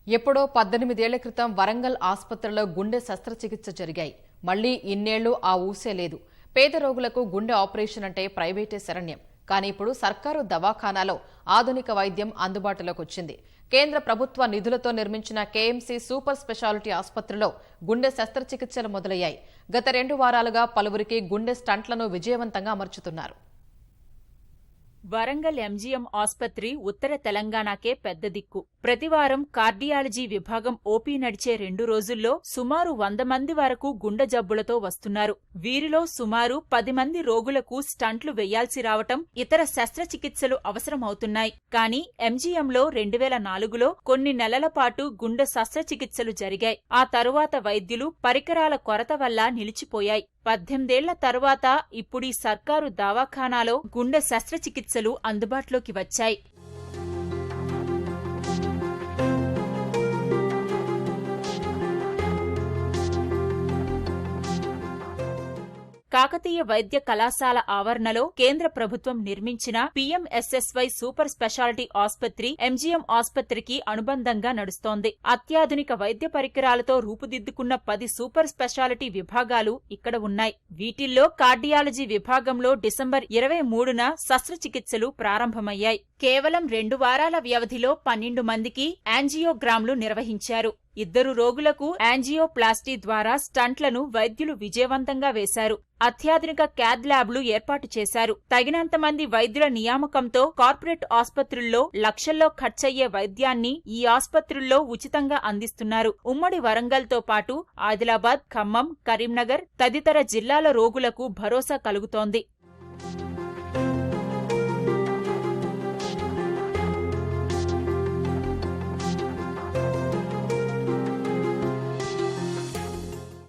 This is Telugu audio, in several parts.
ఎప్పుడో 18 ఏళ్ల క్రితం వరంగల్ ఆసుపత్రిలో గుండె శస్త్రచికిత్స జరిగాయి. మళ్లీ ఇన్నేళ్లు ఆ ఊసే లేదు. పేద రోగులకు గుండె ఆపరేషన్ అంటే ప్రైవేటే శరణ్యం. కానీ ఇప్పుడు సర్కారు దవాఖానాలో ఆధునిక వైద్యం అందుబాటులోకి వచ్చింది. కేంద్ర ప్రభుత్వ నిధులతో నిర్మించిన కేఎంసీ సూపర్ స్పెషాలిటీ ఆసుపత్రిలో గుండె శస్త్రచికిత్సలు మొదలయ్యాయి. గత 2 వారాలుగా పలువురికి గుండె స్టంట్లను విజయవంతంగా అమర్చుతున్నారు. వరంగల్ ఎంజీఎం ఆస్పత్రి ఉత్తర తెలంగాణకే పెద్ద దిక్కు. ప్రతివారం కార్డియాలజీ విభాగం ఓపీ నడిచే 2 రోజుల్లో సుమారు 100 మంది వరకు గుండె జబ్బులతో వస్తున్నారు. వీరిలో సుమారు 10 మంది రోగులకు స్టంట్లు వెయ్యాల్సి రావటం, ఇతర శస్త్రచికిత్సలు అవసరమవుతున్నాయి. కానీ ఎంజీఎంలో 2004లో కొన్ని నెలల పాటు గుండె శస్త్రచికిత్సలు జరిగాయి. ఆ తరువాత వైద్యులు పరికరాల కొరత వల్ల నిలిచిపోయాయి. 18 ఏళ్ల తరువాత ఇప్పుడీ సర్కారు దవాఖానాలో గుండె శస్త్రచికిత్సలు అందుబాటులోకి వచ్చాయి. కాకతీయ వైద్య కళాశాల ఆవరణలో కేంద్ర ప్రభుత్వం నిర్మించిన పీఎంఎస్ఎస్వై సూపర్ స్పెషాలిటీ ఆస్పత్రి ఎంజీఎం ఆస్పత్రికి అనుబంధంగా నడుస్తోంది. అత్యాధునిక వైద్య పరికరాలతో రూపుదిద్దుకున్న 10 సూపర్ స్పెషాలిటీ విభాగాలు ఇక్కడ ఉన్నాయి. వీటిల్లో కార్డియాలజీ విభాగంలో డిసెంబర్ 23న శస్త్రచికిత్సలు ప్రారంభమయ్యాయి. కేవలం 2 వారాల వ్యవధిలో 12 మందికి యాంజియోగ్రామ్లు నిర్వహించారు. 2 రోగులకు యాంజియోప్లాస్టీ ద్వారా స్టంట్లను వైద్యులు విజయవంతంగా వేశారు. అత్యాధునిక క్యాథ్ ల్యాబ్లు ఏర్పాటు చేశారు. తగినంత మంది వైద్యుల నియామకంతో కార్పొరేట్ ఆస్పత్రుల్లో లక్షల్లో ఖర్చయ్యే వైద్యాన్ని ఈ ఆస్పత్రుల్లో ఉచితంగా అందిస్తున్నారు. ఉమ్మడి వరంగల్తో పాటు ఆదిలాబాద్, ఖమ్మం, కరీంనగర్ తదితర జిల్లాల రోగులకు భరోసా కలుగుతోంది.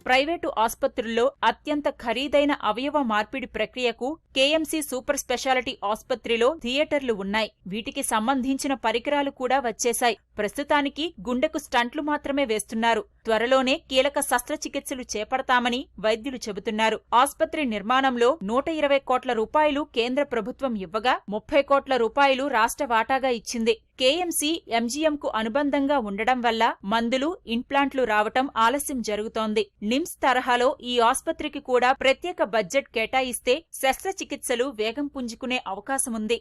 ప్రైవేటు ఆస్పత్రుల్లో అత్యంత ఖరీదైన అవయవ మార్పిడి ప్రక్రియకు కేఎంసీ సూపర్ స్పెషాలిటీ ఆస్పత్రిలో థియేటర్లు ఉన్నాయి. వీటికి సంబంధించిన పరికరాలు కూడా వచ్చేశాయి. ప్రస్తుతానికి గుండెకు స్టంట్లు మాత్రమే వేస్తున్నారు. త్వరలోనే కీలక శస్త్రచికిత్సలు చేపడతామని వైద్యులు చెబుతున్నారు. ఆస్పత్రి నిర్మాణంలో 120 కోట్ల రూపాయలు కేంద్ర ప్రభుత్వం ఇవ్వగా 30 కోట్ల రూపాయలు రాష్ట్ర వాటాగా ఇచ్చింది. కేఎంసీ ఎంజీఎంకు అనుబంధంగా ఉండడం వల్ల మందులు, ఇంప్లాంట్లు రావటం ఆలస్యం జరుగుతోంది. నిమ్స్ తరహాలో ఈ ఆస్పత్రికి కూడా ప్రత్యేక బడ్జెట్ కేటాయిస్తే శస్త్రచికిత్సలు వేగం పుంజుకునే అవకాశముంది.